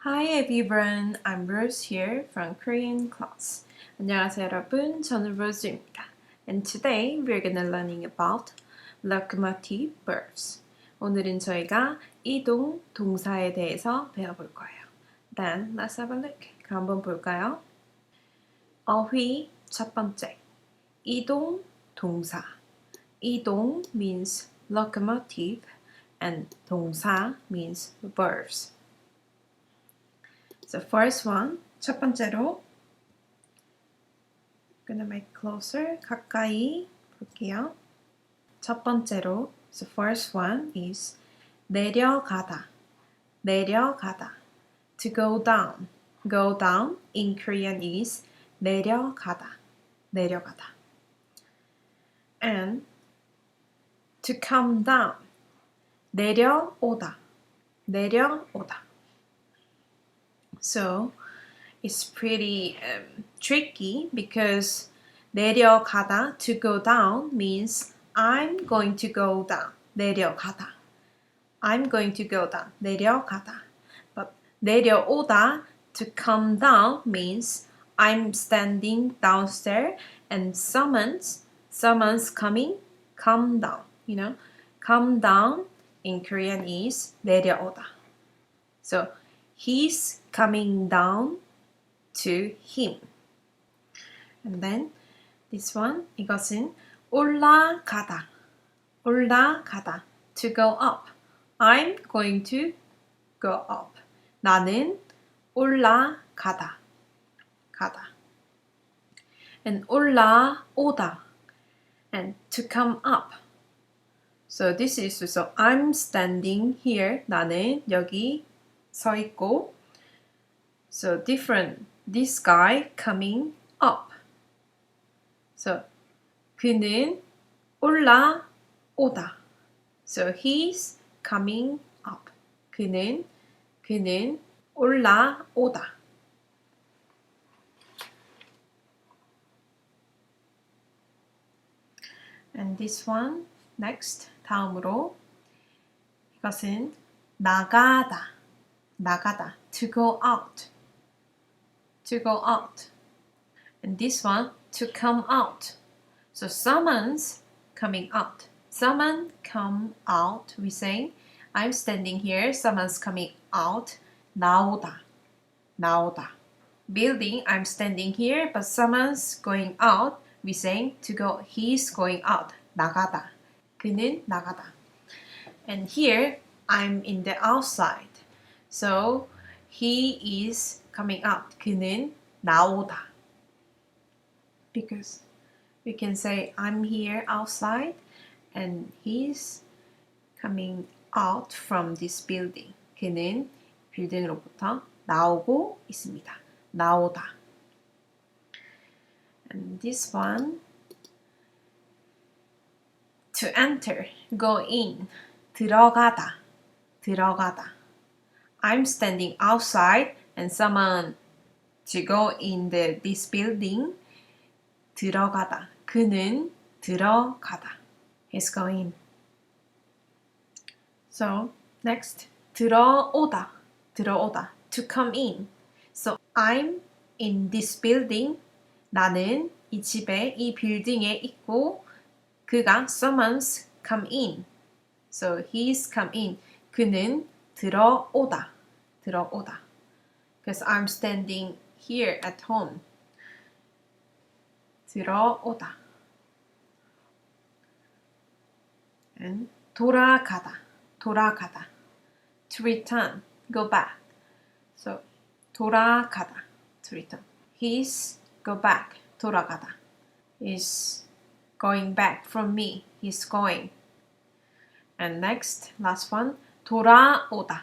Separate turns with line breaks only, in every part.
Hi everyone, I'm Rose here from Korean class. 안녕하세요 여러분, 저는 Rose입니다. And today we're gonna learning about locomotive verbs. 오늘은 저희가 이동 동사에 대해서 배워볼 거예요. Then let's have a look. 그럼 한번 볼까요? 어휘 첫 번째, 이동 동사. 이동 means locomotive and 동사 means verbs. So first one, 첫 번째로 gonna make closer, 가까이 볼게요. 첫 번째로, so first one is 내려가다, 내려가다. To go down, go down in Korean is 내려가다, 내려가다. And to come down, 내려오다, 내려오다. So it's pretty tricky because 내려가다, to go down, means I'm going to go down. 내려가다. I'm going to go down. 내려가다. But 내려오다, to come down, means I'm standing downstairs and someone's coming, come down. You know, come down in Korean is 내려오다. So he's coming down to him. And then this one, 이것은 올라가다, 올라가다. To go up. I'm going to go up. 나는 올라가다, 가다. And 올라오다. And to come up. So this is so I'm standing here. 나는 여기 서 있고. So different. This guy coming up. So 그는 올라오다. So he's coming up. 그는 올라오다. And this one next. 다음으로 이것은 나가다. 나가다. To go out. To go out. And this one, to come out. So someone's coming out. Someone come out. We say, I'm standing here. Someone's coming out. 나오다. 나오다. Building, I'm standing here, but someone's going out. We say to go. He's going out. 나가다. 그는 나가다. And here, I'm in the outside. So he is coming out. 그는 나오다. Because we can say I'm here outside and he's coming out from this building. 그는 빌딩으로부터 나오고 있습니다. 나오다. And this one, to enter, go in. 들어가다. 들어가다. I'm standing outside and someone to go in this building. 들어가다. 그는 들어가다. He's going. So next, 들어오다. 들어오다. To come in. So I'm in this building. 나는 이 집에, 이 빌딩에 있고 그가 someone's come in. So he's come in. 그는 들어오다. 들어오다. Because I'm standing here at home. 들어오다. And 돌아가다. 돌아가다. To return. Go back. So 돌아가다. To return. He's go back. 돌아가다. He's going back from me. He's going. And next, last one. 돌아오다.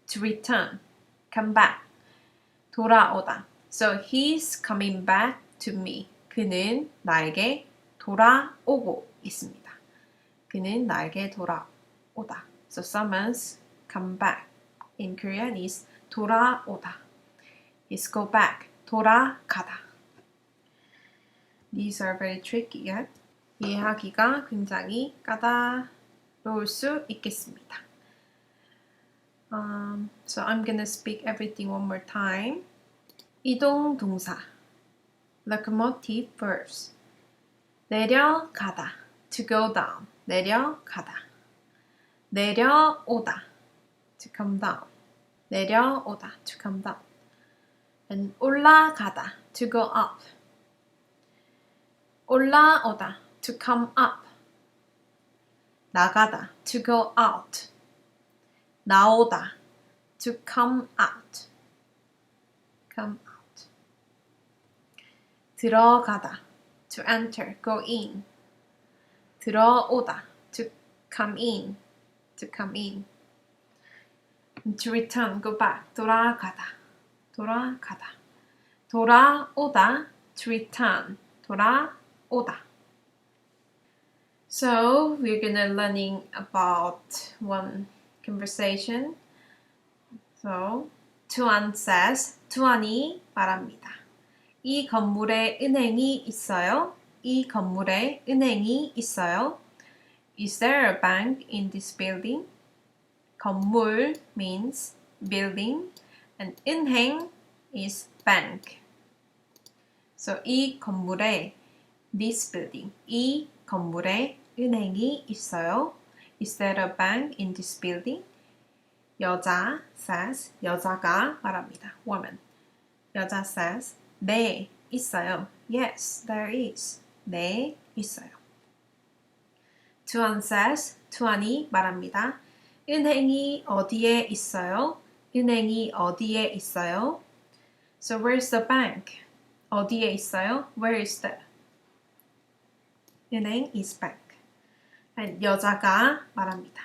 To return. Come back. 돌아오다. So he's coming back to me. 그는 나에게 돌아오고 있습니다. 그는 나에게 돌아오다. So someone's come back. In Korean is 돌아오다. Is go back. 돌아가다. These are very tricky. Yeah? 이해하기가 굉장히 까다로울 수 있겠습니다. So I'm gonna speak everything one more time. 이동 동사, locomotive verbs. 내려가다, to go down. 내려가다. 내려오다, to come down. 내려오다, to come down. And 올라가다, to go up. 올라오다, to come up. 나가다, to go out. 나오다, to come out. Come out. 들어가다, to enter, go in. 들어오다, to come in. To come in. And to return, go back. 돌아가다, 돌아가다. 돌아오다, to return. 돌아오다. So we're gonna learning about one conversation. So 투안 says, 투안이 말합니다. 이 건물에 은행이 있어요. 이 건물에 은행이 있어요. Is there a bank in this building? 건물 means building and 은행 is bank. So 이 건물에 this building, 이 건물에 은행이 있어요. Is there a bank in this building? 여자 says, 여자가 말합니다. Woman. 여자 says, 네, 있어요. Yes, there is. 네, 있어요. 투안 says, 투안이 말합니다. 은행이 어디에 있어요? 은행이 어디에 있어요? So where's the bank? 어디에 있어요? Where is the? 은행 is bank. And 여자가 말합니다.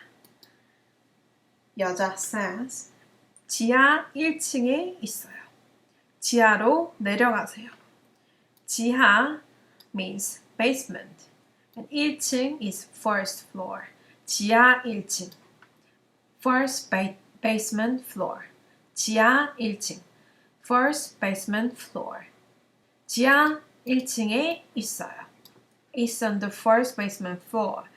여자 says, 지하 1층에 있어요. 지하로 내려가세요. 지하 means basement. And 1층 is first floor. 지하 1층. First basement floor. 지하 1층. First basement floor. 지하 1층에 있어요. It's on the first basement floor.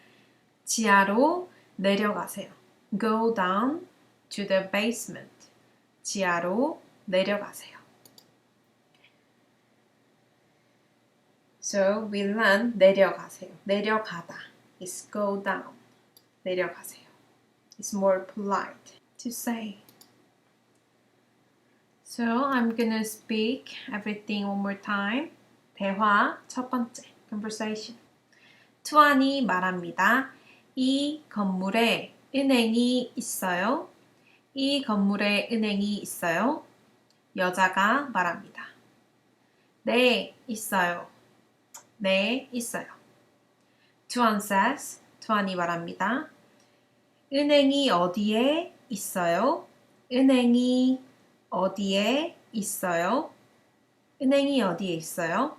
지하로 내려가세요. Go down to the basement. 지하로 내려가세요. So we learn 내려가세요. 내려가다 is go down. 내려가세요. It's more polite to say. So I'm gonna speak everything one more time. 대화 첫 번째 conversation. 투안이 말합니다. 이 건물에 은행이 있어요. 이 건물에 은행이 있어요. 여자가 말합니다. 네, 있어요. 네, 있어요. 투안 says, 투안이 말합니다. 은행이 어디에 있어요? 은행이 어디에 있어요? 은행이 어디에 있어요?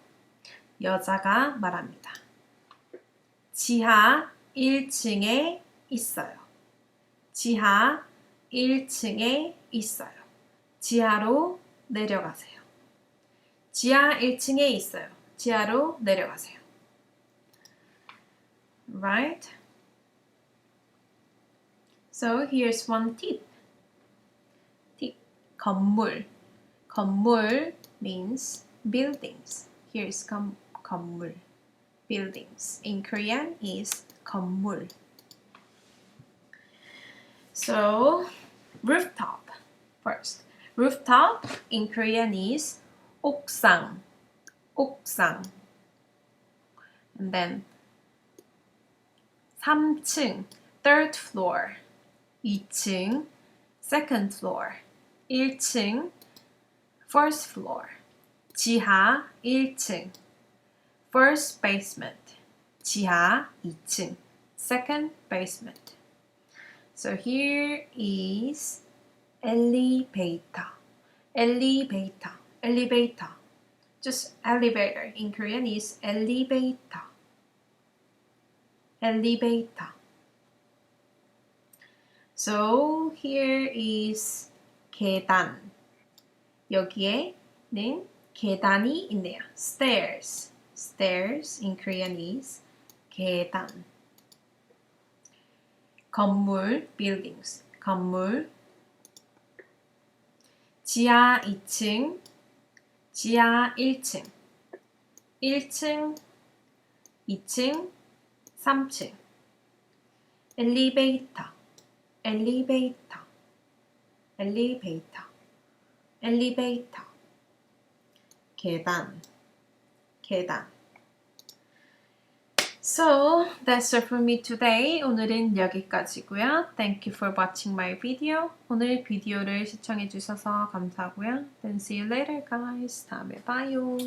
여자가 말합니다. 지하 1층에 있어요. 지하 1층에 있어요. 지하로 내려가세요. 지하 1층에 있어요. 지하로 내려가세요. Right? So here's one tip. Tip. 건물. 건물 means buildings. Here's 건물. Buildings. In Korean is 건물. So rooftop first. Rooftop in Korean is 옥상. 옥상. And then 3층, third floor. 2층, second floor. 1층, first floor. 지하 1층. First basement. 지하 2층. Second basement. So here is elevator. Elevator. Elevator. Just elevator in Korean is elevator. Elevator. So here is 계단. 여기에는 계단이 있네요. Stairs. Stairs in Korean is 계단. 건물, buildings. 건물, 지하 2층, 지하 1층, 1층, 2층, 3층. 엘리베이터, 엘리베이터, 엘리베이터, 엘리베이터. 계단, 계단. So, that's all for me today. 오늘은 여기까지고요. Thank you for watching my video. 오늘 비디오를 시청해주셔서 감사하고요. Then see you later, guys. 다음에 봐요.